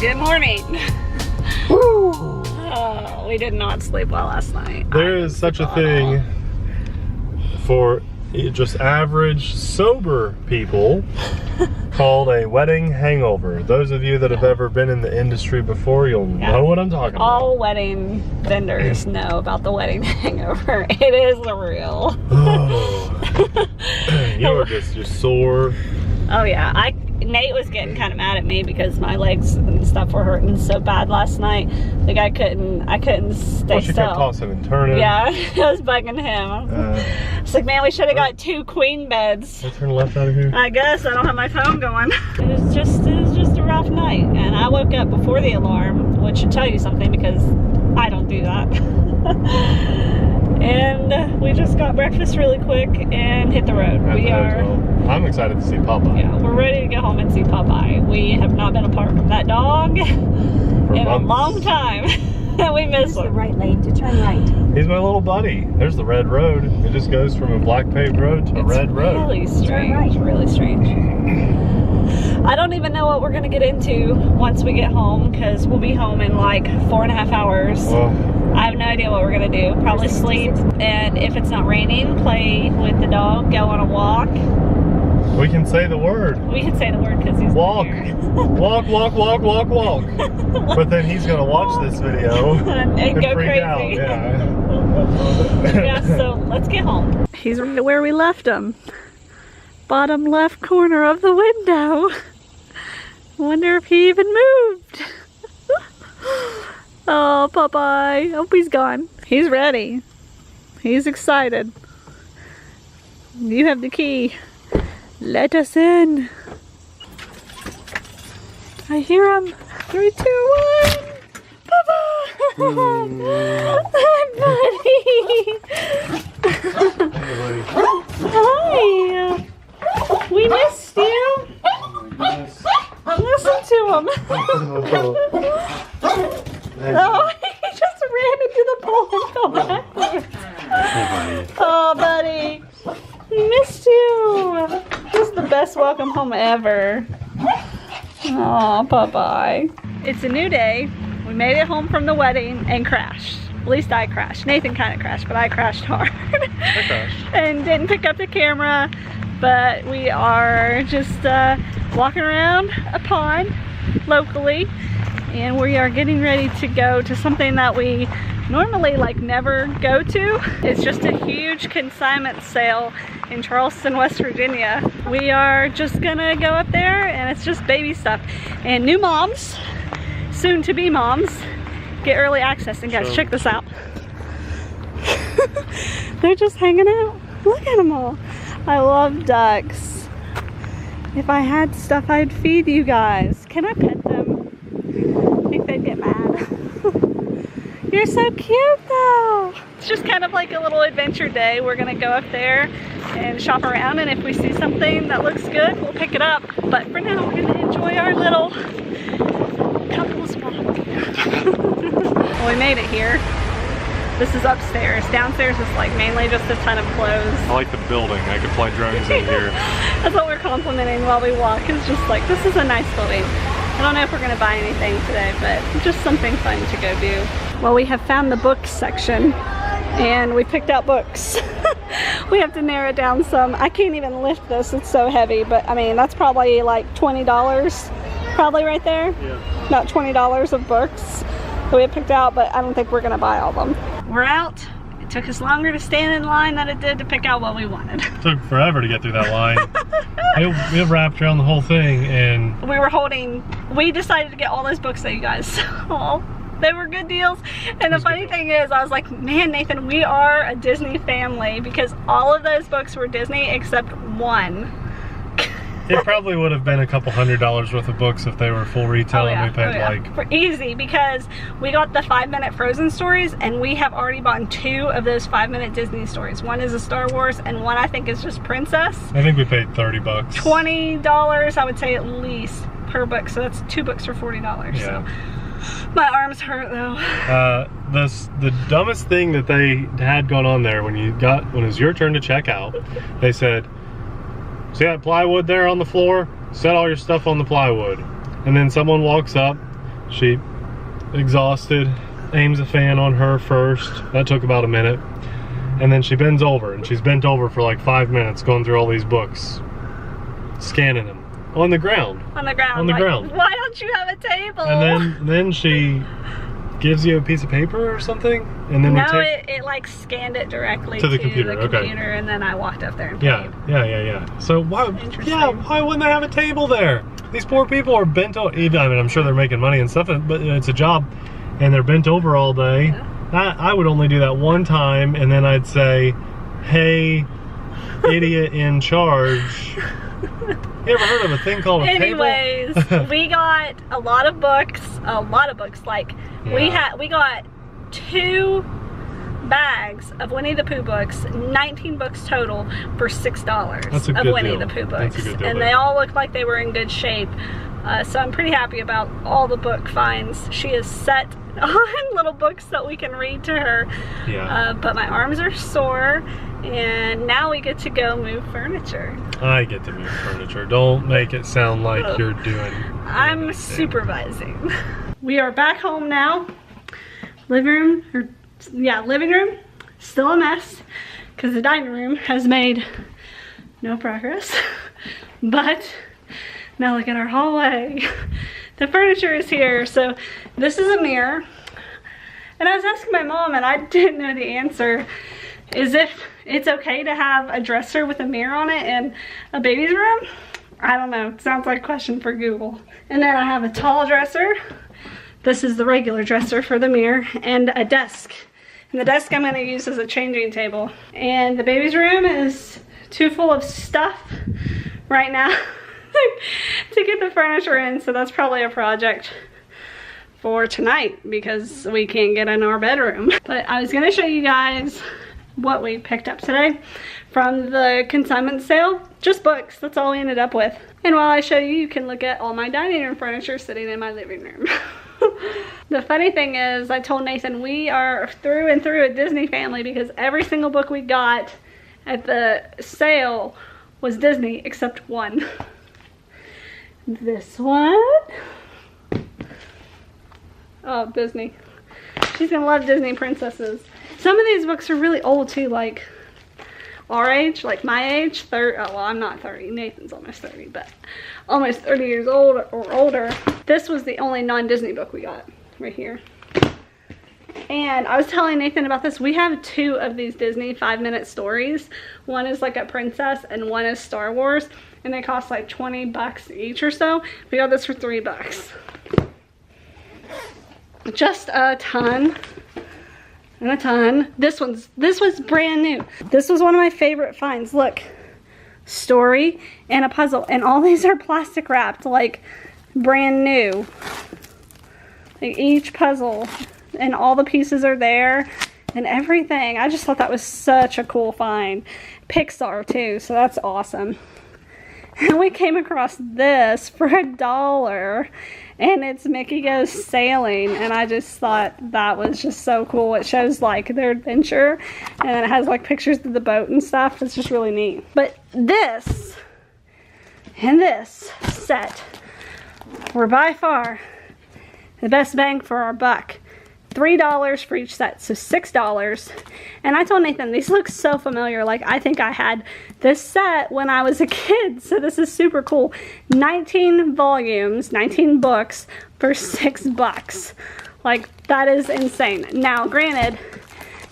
Good morning. Woo. Oh, we did not sleep well last night. There is such a thing for just average sober people called a wedding hangover. Those of you that have ever been in the industry before, you'll know what I'm talking about. All wedding vendors know about the wedding hangover. It is real. Oh. You're sore. Oh yeah, Nate was getting kind of mad at me because my legs and stuff were hurting so bad last night. Like I couldn't stay Well, she still. kept tossing and turning. Yeah, I was bugging him. It's like, man, we should have got 2 queen beds. Can I turn left out of here? I guess I don't have my phone going. It was just a rough night, and I woke up before the alarm, which should tell you something because I don't do that. And we just got breakfast really quick and hit the road. I'm excited to see Popeye. Yeah, we're ready to go home and see Popeye. We have not been apart from that dog in a long time. We miss him. The right lane to turn right. He's my little buddy. There's the red road. It just goes from a black paved road to a red road. Really strange. Really strange. I don't even know what we're gonna get into once we get home because we'll be home in like 4.5 hours. I have no idea what we're gonna do. Probably sleep, and if it's not raining, play with the dog, go on a walk. We can say the word. We can say the word because he's walk. Here. Walk. But then he's gonna watch this video and go freak crazy. out. Yeah. Yeah, so let's get home. He's right where we left him. Bottom left corner of the window. Wonder if he even moved. Oh, Popeye. Hope he's gone. He's ready. He's excited. You have the key. Let us in. I hear him. 3, 2, 1. Popeye! Hi. We missed you. Listen to him. Oh, he just ran into the pole and fell backwards. Oh, buddy. We missed you. This is the best welcome home ever. Oh, Popeye. It's a new day. We made it home from the wedding and crashed. At least I crashed. Nathan kind of crashed, but I crashed hard. I crashed. And didn't pick up the camera. But we are just walking around a pond locally, and we are getting ready to go to something that we normally like never go to. It's just a huge consignment sale in Charleston, West Virginia. We are just gonna go up there, and it's just baby stuff. And new moms, soon to be moms, get early access. And guys, check this out. They're just hanging out. Look at them all. I love ducks. If I had stuff, I'd feed you guys. Can I pet them? I think they'd get mad. You're so cute though. It's just kind of like a little adventure day. We're gonna go up there and shop around, and if we see something that looks good, we'll pick it up. But for now, we're gonna enjoy our little couple spot. Well, we made it here. This is upstairs. Downstairs is like mainly just a ton of clothes. I like the building. I could fly drones in here. That's what we're complimenting while we walk. It's just like, this is a nice building. I don't know if we're gonna buy anything today, but just something fun to go do. Well, we have found the books section and we picked out books. We have to narrow it down some. I can't even lift this, it's so heavy, but I mean, that's probably like $20, probably right there. Yeah. About $20 of books that we have picked out, but I don't think we're gonna buy all of them. We're out. It took us longer to stand in line than it did to pick out what we wanted. It took forever to get through that line. we wrapped around the whole thing, and we decided to get all those books that you guys saw. They were good deals. And the funny thing is, I was like, man, Nathan, we are a Disney family because all of those books were Disney except one. It probably would have been a couple $100 worth of books if they were full retail, and we paid like easy, because we got the 5-minute Frozen stories, and we have already bought 2 of those 5-minute Disney stories. One is a Star Wars, and one I think is just Princess. I think we paid $30. $20, I would say, at least per book. So that's 2 books for $40. Yeah. So my arms hurt though. The dumbest thing that they had going on there when it was your turn to check out, they said, see that plywood there on the floor? Set all your stuff on the plywood. And then someone walks up She, exhausted, aims a fan on her first. That took about a minute. And then she bends over, and she's bent over for like 5 minutes going through all these books, scanning them on the ground. On the ground. On the like, ground. Why don't you have a table? And then she gives you a piece of paper or something, and then no, it like scanned it directly to the computer. Okay. And then I walked up there and paid. Yeah. So why wouldn't they have a table there? These poor people are bent over. I mean, I'm sure they're making money and stuff, but it's a job, and they're bent over all day. Yeah. I would only do that one time, and then I'd say, "Hey, idiot in charge." You ever heard of a thing called a table? Anyways, we got a lot of books. Like we got 2 bags of Winnie the Pooh books, 19 books total for $6 of Winnie the Pooh books, and they all looked like they were in good shape. So I'm pretty happy about all the book finds. She is set on little books that we can read to her. Yeah. But my arms are sore, and now we get to go move furniture. I get to move furniture. Don't make it sound like you're doing I'm supervising. We are back home now. Living room, still a mess because the dining room has made no progress. But now look at our hallway. The furniture is here. So this is a mirror. And I was asking my mom, and I didn't know the answer, is if it's okay to have a dresser with a mirror on it in a baby's room. I don't know. It sounds like a question for Google. And then I have a tall dresser. This is the regular dresser for the mirror, and a desk. And the desk I'm going to use as a changing table. And the baby's room is too full of stuff right now to get the furniture in, so that's probably a project for tonight because we can't get in our bedroom. But I was going to show you guys what we picked up today from the consignment sale. Just books, that's all we ended up with. And while I show you, you can look at all my dining room furniture sitting in my living room. The funny thing is, I told Nathan we are through and through a Disney family because every single book we got at the sale was Disney except one. This one. Oh, Disney. She's gonna love Disney princesses. Some of these books are really old too, like our age, like my age. Oh, well, I'm not 30. Nathan's almost 30, but almost 30 years old or older. This was the only non-Disney book we got right here. And I was telling Nathan about this. We have 2 of these Disney 5-minute stories. One is like a princess and one is Star Wars. And they cost like 20 bucks each or so. We got this for 3 bucks. Just a ton. And a ton. This was brand new. This was one of my favorite finds. Look, story and a puzzle, and all these are plastic wrapped, like brand new. Like each puzzle, and all the pieces are there and everything. I just thought that was such a cool find. Pixar too, so that's awesome. And we came across this for $1, and it's Mickey Goes Sailing, and I just thought that was just so cool. It shows like their adventure, and then it has like pictures of the boat and stuff. It's just really neat. But this and this set were by far the best bang for our buck. $3 for each set, so $6. And I told Nathan, these look so familiar. Like, I think I had this set when I was a kid, so this is super cool. 19 volumes, 19 books for $6. Like, that is insane. Now, granted,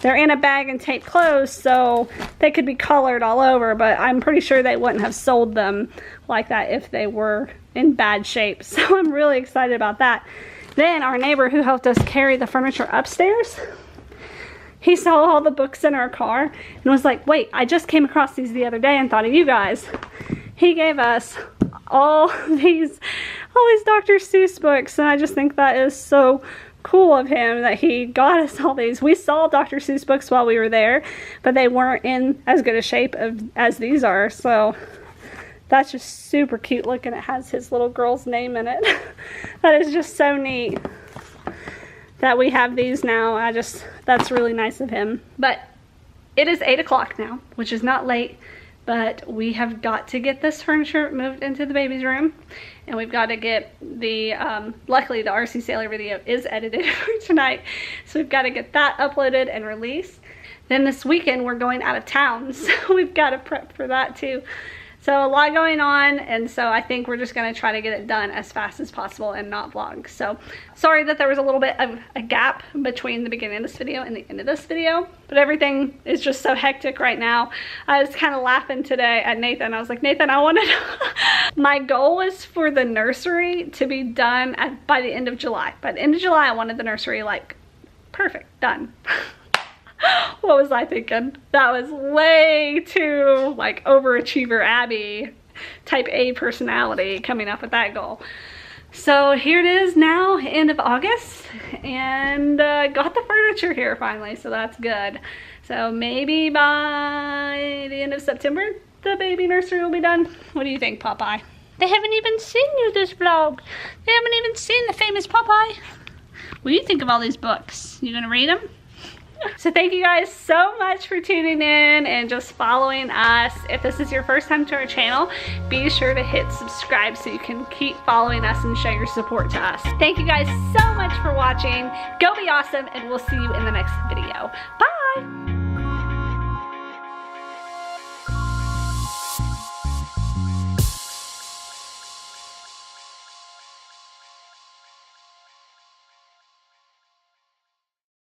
they're in a bag and taped closed, so they could be colored all over, but I'm pretty sure they wouldn't have sold them like that if they were in bad shape. So I'm really excited about that. Then our neighbor who helped us carry the furniture upstairs, he saw all the books in our car and was like, wait, I just came across these the other day and thought of you guys. He gave us all these Dr. Seuss books, and I just think that is so cool of him that he got us all these. We saw Dr. Seuss books while we were there, but they weren't in as good a shape as these are, so that's just super cute looking. It has his little girl's name in it. That is just so neat that we have these now. That's really nice of him. But it is 8 o'clock now, which is not late. But we have got to get this furniture moved into the baby's room, and we've got to get the, luckily the RC Sailor video is edited for tonight, so we've got to get that uploaded and released. Then this weekend we're going out of town, so we've got to prep for that too. So a lot going on, and so I think we're just gonna try to get it done as fast as possible and not vlog. So sorry that there was a little bit of a gap between the beginning of this video and the end of this video, but everything is just so hectic right now. I was kind of laughing today at Nathan. I was like, Nathan, I wanted my goal was for the nursery to be done by the end of July. By the end of July, I wanted the nursery like perfect, done. What was I thinking? That was way too like overachiever Abby type A personality coming up with that goal. So here it is now, end of August, and got the furniture here finally, so that's good. So maybe by the end of September the baby nursery will be done. What do you think, Popeye? They haven't even seen you this vlog. They haven't even seen the famous Popeye. What do you think of all these books? You gonna read them? So thank you guys so much for tuning in and just following us. If this is your first time to our channel, be sure to hit subscribe so you can keep following us and show your support to us. Thank you guys so much for watching. Go be awesome, and we'll see you in the next video. Bye!